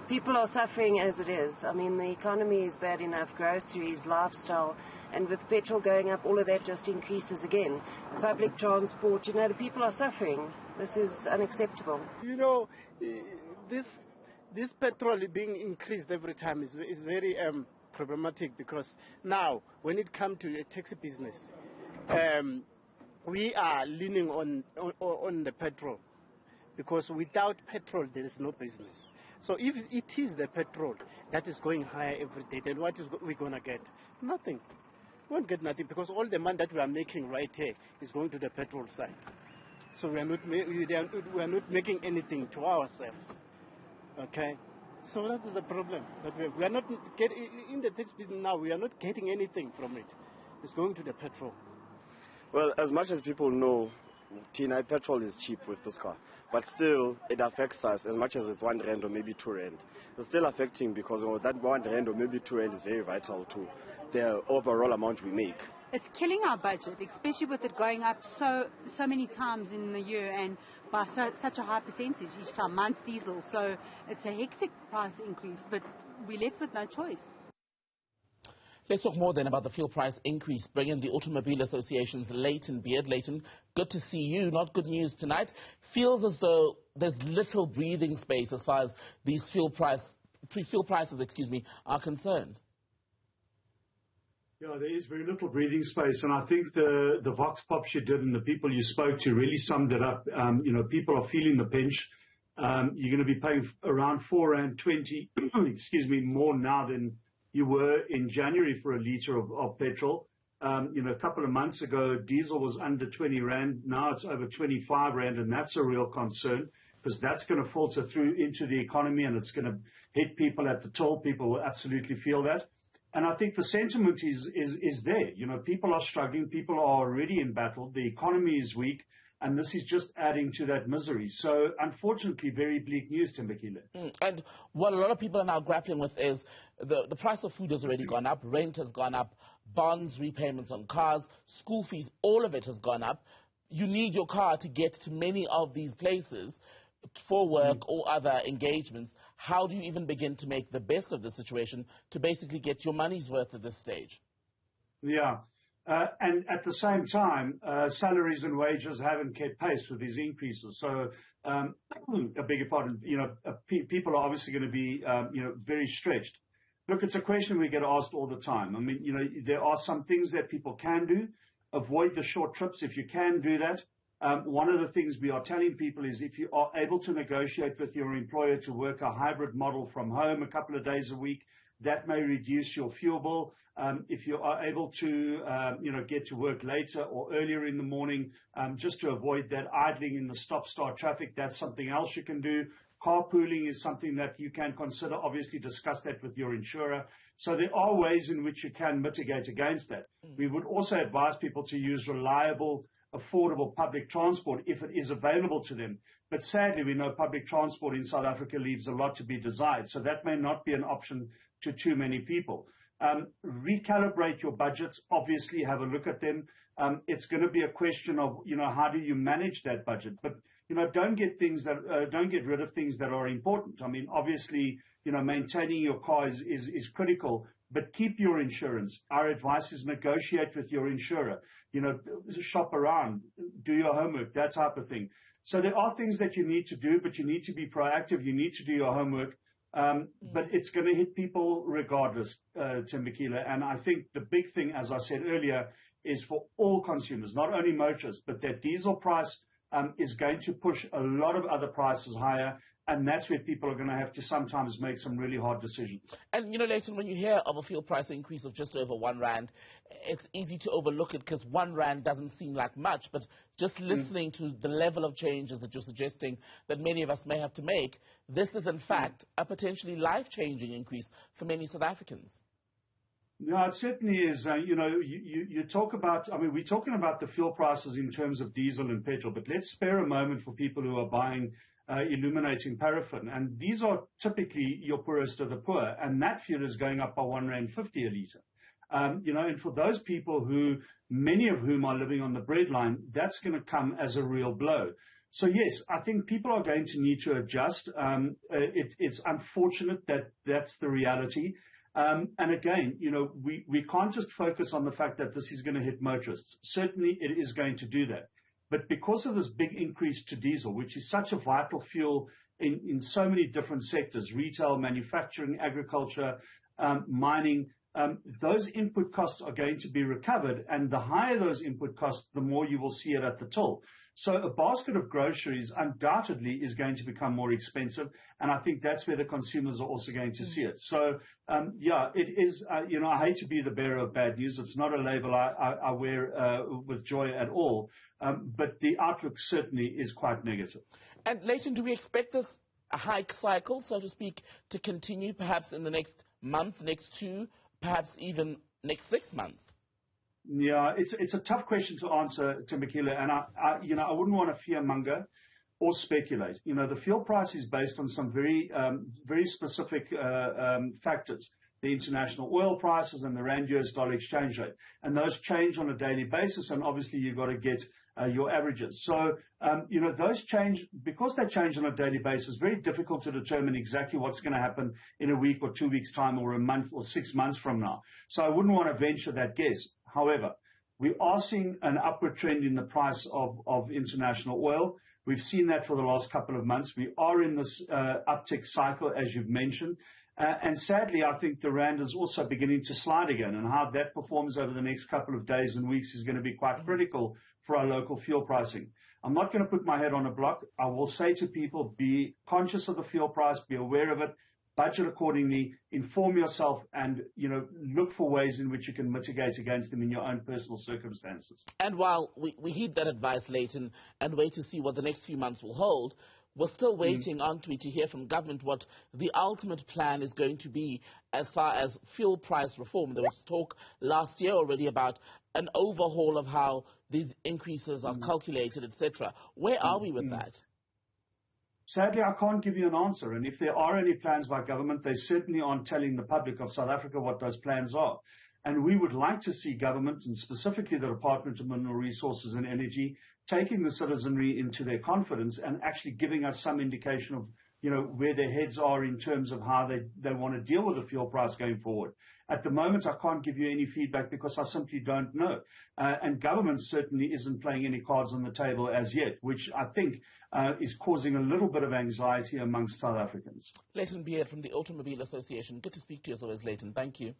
People are suffering as it is. I mean, the economy is bad enough, groceries, lifestyle, and with petrol going up, all of that just increases again. Public transport, the people are suffering. This is unacceptable. This petrol being increased every time is very problematic, because now, when it comes to a taxi business, we are leaning on the petrol, because without petrol there is no business. So if it is the petrol that is going higher every day, then what is we going to get? Nothing. We won't get nothing, because all the money that we are making right here is going to the petrol side. So we are not making anything to ourselves. Okay? So that is the problem. That we are not getting in the tax business now. We are not getting anything from it. It's going to the petrol. Well, as much as people know, Tina, petrol is cheap with this car, but still it affects us as much as it's R1 or maybe R2. It's still affecting, because that R1 or maybe R2 is very vital to the overall amount we make. It's killing our budget, especially with it going up so many times in the year and by such a high percentage each time. Mine's diesel, so it's a hectic price increase, but we're left with no choice. Let's talk more then about the fuel price increase. Bring in the Automobile Association's Layton Beard. Layton, good to see you. Not good news tonight. Feels as though there's little breathing space as far as these fuel prices, are concerned. Yeah, there is very little breathing space, and I think the Vox Pops you did and the people you spoke to really summed it up. People are feeling the pinch. You're going to be paying around R4.20, more now than you were in January for a litre of petrol. A couple of months ago, diesel was under R20. Now it's over R25, and that's a real concern, because that's going to filter through into the economy, and it's going to hit people at the toll. People will absolutely feel that. And I think the sentiment is there. People are struggling. People are already in battle. The economy is weak, and this is just adding to that misery. So, unfortunately, very bleak news, Timbukile. And what a lot of people are now grappling with is the price of food has already gone up, rent has gone up, bonds, repayments on cars, school fees, all of it has gone up. You need your car to get to many of these places for work or other engagements. How do you even begin to make the best of the situation to basically get your money's worth at this stage? Yeah. And at the same time, salaries and wages haven't kept pace with these increases. So, I beg your pardon, people are obviously going to be, very stretched. Look, it's a question we get asked all the time. I mean, there are some things that people can do. Avoid the short trips if you can do that. One of the things we are telling people is, if you are able to negotiate with your employer to work a hybrid model from home a couple of days a week, that may reduce your fuel bill. If you are able to, get to work later or earlier in the morning, just to avoid that idling in the stop-start traffic, that's something else you can do. Carpooling is something that you can consider. Obviously, discuss that with your insurer. So there are ways in which you can mitigate against that. We would also advise people to use reliable, affordable public transport if it is available to them. But sadly, we know public transport in South Africa leaves a lot to be desired. So that may not be an option to too many people. Recalibrate your budgets. Obviously, have a look at them. It's going to be a question of, how do you manage that budget? But, don't get rid of things that are important. I mean, obviously, maintaining your car is critical, but keep your insurance. Our advice is negotiate with your insurer, shop around, do your homework, that type of thing. So there are things that you need to do, but you need to be proactive. You need to do your homework. But it's going to hit people regardless, Timbukile. And I think the big thing, as I said earlier, is for all consumers, not only motorists, but that diesel price is going to push a lot of other prices higher. And that's where people are going to have to sometimes make some really hard decisions. And, Layton, when you hear of a fuel price increase of just over R1, it's easy to overlook it because R1 doesn't seem like much. But just listening to the level of changes that you're suggesting that many of us may have to make, this is, in fact, a potentially life-changing increase for many South Africans. No, it certainly is. You talk about, we're talking about the fuel prices in terms of diesel and petrol, but let's spare a moment for people who are buying illuminating paraffin. And these are typically your poorest of the poor. And that fuel is going up by R1.50 a litre. And for those people many of whom are living on the breadline, that's going to come as a real blow. So yes, I think people are going to need to adjust. It's unfortunate that that's the reality. And again, we can't just focus on the fact that this is going to hit motorists. Certainly it is going to do that. But because of this big increase to diesel, which is such a vital fuel in so many different sectors, retail, manufacturing, agriculture, mining, those input costs are going to be recovered. And the higher those input costs, the more you will see it at the till. So a basket of groceries undoubtedly is going to become more expensive, and I think that's where the consumers are also going to see it. So, yeah, it is, I hate to be the bearer of bad news. It's not a label I wear with joy at all, but the outlook certainly is quite negative. And Layton, do we expect this hike cycle, so to speak, to continue perhaps in the next month, next 2, perhaps even next 6 months? Yeah, it's a tough question to answer, Michaela, and I wouldn't want to fearmonger or speculate. The fuel price is based on some very specific factors: the international oil prices and the rand-US dollar exchange rate, and those change on a daily basis. And obviously, you've got to get your averages. So, those change because they change on a daily basis. Very difficult to determine exactly what's going to happen in a week or 2 weeks' time, or a month or 6 months from now. So, I wouldn't want to venture that guess. However, we are seeing an upward trend in the price of international oil. We've seen that for the last couple of months. We are in this uptick cycle, as you've mentioned. And sadly, I think the rand is also beginning to slide again. And how that performs over the next couple of days and weeks is going to be quite critical for our local fuel pricing. I'm not going to put my head on a block. I will say to people, be conscious of the fuel price, be aware of it, budget accordingly, inform yourself, and look for ways in which you can mitigate against them in your own personal circumstances. And while we heed that advice, Layton, and wait to see what the next few months will hold, we're still waiting, aren't we, to hear from government what the ultimate plan is going to be as far as fuel price reform. There was talk last year already about an overhaul of how these increases are calculated, etc. Where are we with that? Sadly, I can't give you an answer. And if there are any plans by government, they certainly aren't telling the public of South Africa what those plans are. And we would like to see government, and specifically the Department of Mineral Resources and Energy, taking the citizenry into their confidence and actually giving us some indication of where their heads are in terms of how they want to deal with the fuel price going forward. At the moment, I can't give you any feedback because I simply don't know. And government certainly isn't playing any cards on the table as yet, which I think is causing a little bit of anxiety amongst South Africans. Layton Beard from the Automobile Association. Good to speak to you as always, Layton. Thank you.